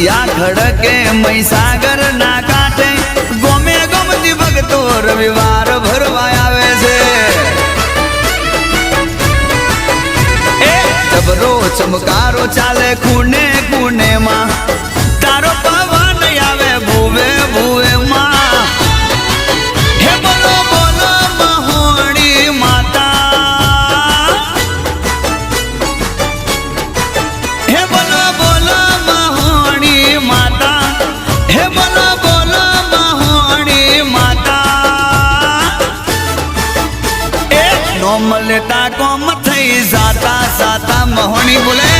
આરતિયા ખડકે મહીસાગર ના કાંઠે ગોમે ગમતી ભક્તો રવિવાર ભરવા આવે છે એ જબરો ચમકારો ચાલે ખૂને ખૂને માં તારો પવન આવે ભૂવે ભૂવે માં હે બોલો બોલો મહોણી માતા હે બોલો બોલો મહોણી માતા હે બોલો બોલો મહોણી માતા એ નોમ લેતા કોમ થઈ જાતા જાતા મહોણી બોલે